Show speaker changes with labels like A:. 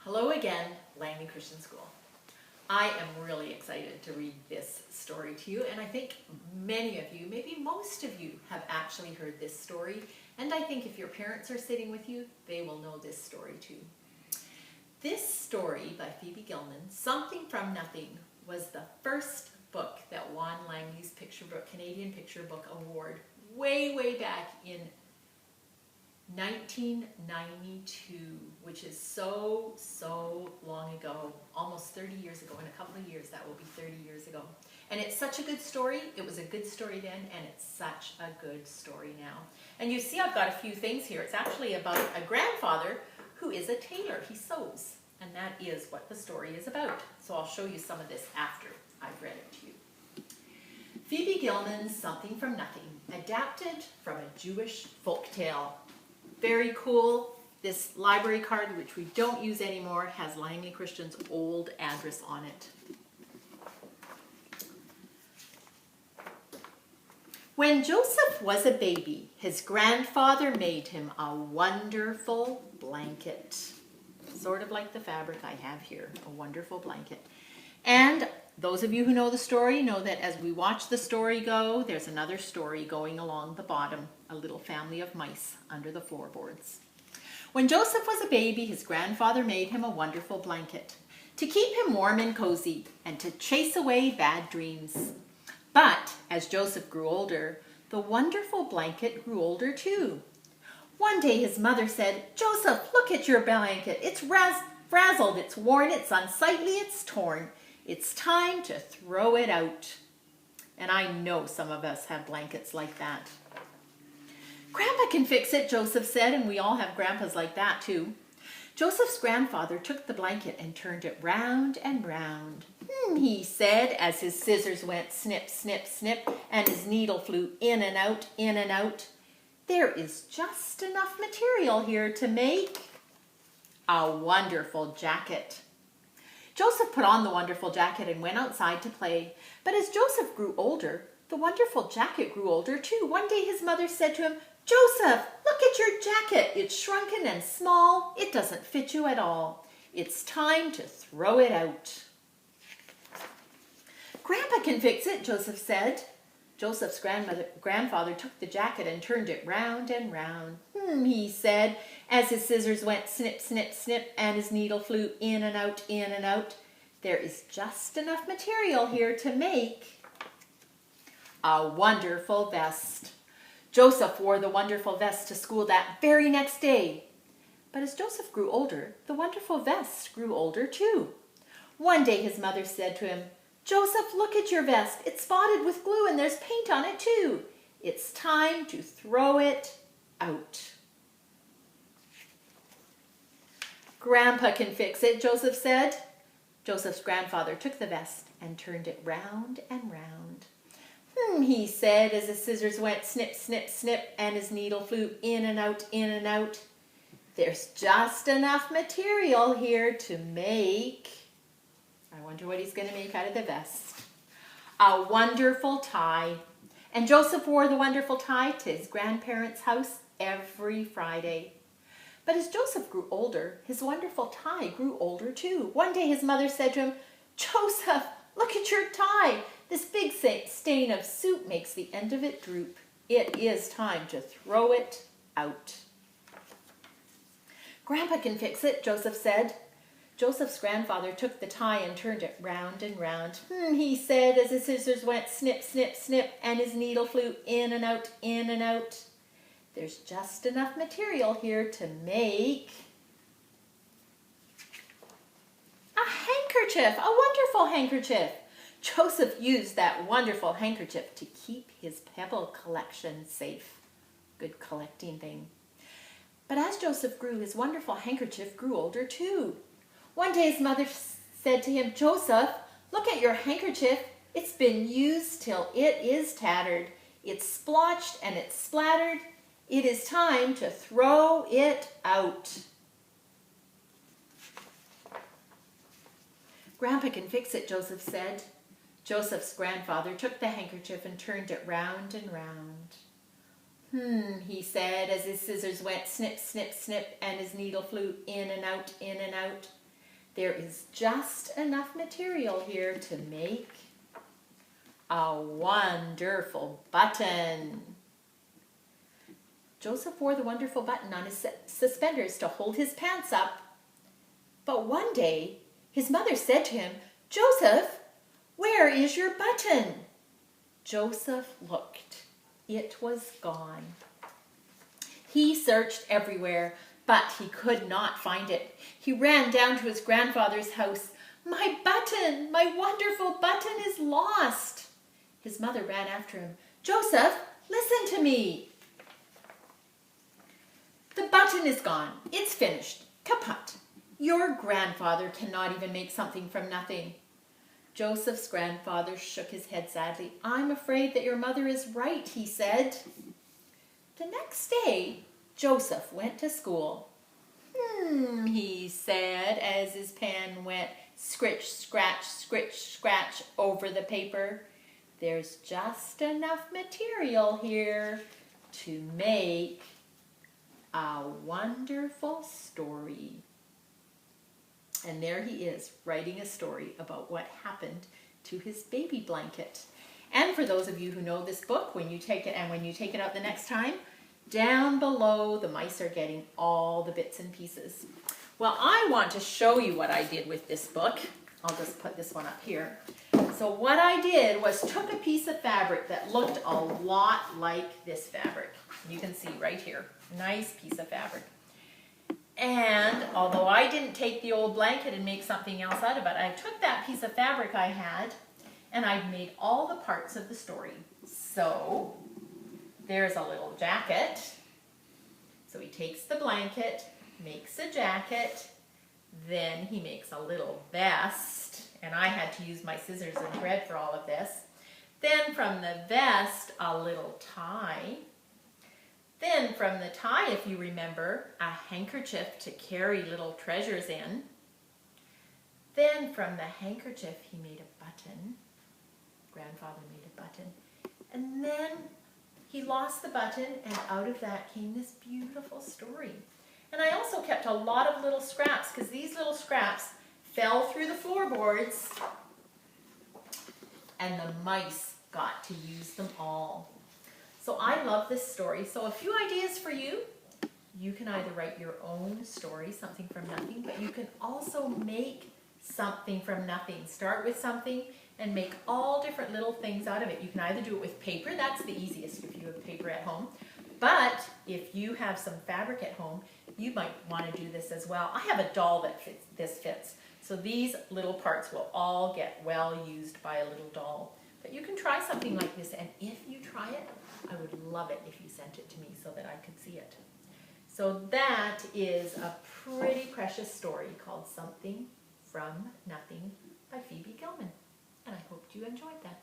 A: Hello again, Langley Christian School. I am really excited to read this story to you, and I think many of you, maybe most of you, have actually heard this story, and I think if your parents are sitting with you, they will know this story too. This story by Phoebe Gilman, Something from Nothing, was the first book that won Langley's Canadian Picture Book Award way back in 1992, which is so long ago, almost 30 years ago. In a couple of years that will be 30 years ago. And it's such a good story. It was a good story then, and it's such a good story now. And you see I've got a few things here. It's actually about a grandfather who is a tailor. He sews, and that is what the story is about. So I'll show you some of this after I've read it to you. Phoebe Gilman's Something from Nothing, adapted from a Jewish folktale. Very cool. This library card, which we don't use anymore, has Langley Christian's old address on it. When Joseph was a baby, his grandfather made him a wonderful blanket. Sort of like the fabric I have here, a wonderful blanket. And those of you who know the story know that as we watch the story go, there's another story going along the bottom, a little family of mice under the floorboards. When Joseph was a baby, his grandfather made him a wonderful blanket to keep him warm and cozy and to chase away bad dreams. But as Joseph grew older, the wonderful blanket grew older too. One day his mother said, "Joseph, look at your blanket. It's frazzled, it's worn, it's unsightly, it's torn. It's time to throw it out." And I know some of us have blankets like that. "Grandpa can fix it," Joseph said, and we all have grandpas like that too. Joseph's grandfather took the blanket and turned it round and round. He said, as his scissors went snip, snip, snip, and his needle flew in and out, in and out. "There is just enough material here to make a wonderful jacket." Joseph put on the wonderful jacket and went outside to play. But as Joseph grew older, the wonderful jacket grew older too. One day his mother said to him, "Joseph, look at your jacket. It's shrunken and small. It doesn't fit you at all. It's time to throw it out." "Grandpa can fix it," Joseph said. Joseph's grandfather took the jacket and turned it round and round. He said, as his scissors went snip, snip, snip, and his needle flew in and out, in and out. "There is just enough material here to make a wonderful vest." Joseph wore the wonderful vest to school that very next day. But as Joseph grew older, the wonderful vest grew older too. One day his mother said to him, "Joseph, look at your vest. It's spotted with glue and there's paint on it too. It's time to throw it out." "Grandpa can fix it," Joseph said. Joseph's grandfather took the vest and turned it round and round. He said, as his scissors went snip, snip, snip, and his needle flew in and out, in and out. "There's just enough material here to make," I wonder what he's going to make out of the vest, "a wonderful tie." And Joseph wore the wonderful tie to his grandparents' house every Friday. But as Joseph grew older, his wonderful tie grew older too. One day his mother said to him, "Joseph, look at your tie. This big stain of soup makes the end of it droop. It is time to throw it out." "Grandpa can fix it," Joseph said. Joseph's grandfather took the tie and turned it round and round. He said, as his scissors went snip, snip, snip, and his needle flew in and out, in and out. "There's just enough material here to make a handkerchief, a wonderful handkerchief." Joseph used that wonderful handkerchief to keep his pebble collection safe. Good collecting thing. But as Joseph grew, his wonderful handkerchief grew older too. One day his mother said to him, "Joseph, look at your handkerchief. It's been used till it is tattered. It's splotched and it's splattered. It is time to throw it out." "Grandpa can fix it," Joseph said. Joseph's grandfather took the handkerchief and turned it round and round. He said, as his scissors went snip, snip, snip, and his needle flew in and out, in and out. There is just enough material here to make a wonderful button. Joseph wore the wonderful button on his suspenders to hold his pants up. But one day, his mother said to him, "Joseph, where is your button?" Joseph looked. It was gone. He searched everywhere, but he could not find it. He ran down to his grandfather's house. "My button, my wonderful button is lost." His mother ran after him. "Joseph, listen to me. The button is gone. It's finished. Kaput. Your grandfather cannot even make something from nothing." Joseph's grandfather shook his head sadly. "I'm afraid that your mother is right," he said. The next day, Joseph went to school. He said as his pen went scritch, scratch over the paper. "There's just enough material here to make a wonderful story." And there he is, writing a story about what happened to his baby blanket. And for those of you who know this book, when you take it out the next time, down below the mice are getting all the bits and pieces. Well, I want to show you what I did with this book. I'll just put this one up here. So what I did was took a piece of fabric that looked a lot like this fabric. You can see right here, nice piece of fabric. And although I didn't take the old blanket and make something else out of it, I took that piece of fabric I had and I made all the parts of the story. So there's a little jacket. So he takes the blanket, makes a jacket, then he makes a little vest, and I had to use my scissors and thread for all of this. Then from the vest, a little tie. Then from the tie, if you remember, a handkerchief to carry little treasures in. Then from the handkerchief, he made a button. Grandfather made a button. And then he lost the button, and out of that came this beautiful story. And I also kept a lot of little scraps, because these little scraps fell through the floorboards, and the mice got to use them all. So I love this story. So a few ideas for you. You can either write your own story, something from nothing, but you can also make something from nothing. Start with something and make all different little things out of it. You can either do it with paper. That's the easiest if you have paper at home. But if you have some fabric at home, you might want to do this as well. I have a doll that fits. So these little parts will all get well used by a little doll. But you can try something like this, and if you try it, I would love it if you sent it to me so that I could see it. So that is a pretty precious story called Something from Nothing by Phoebe Gilman. And I hope you enjoyed that.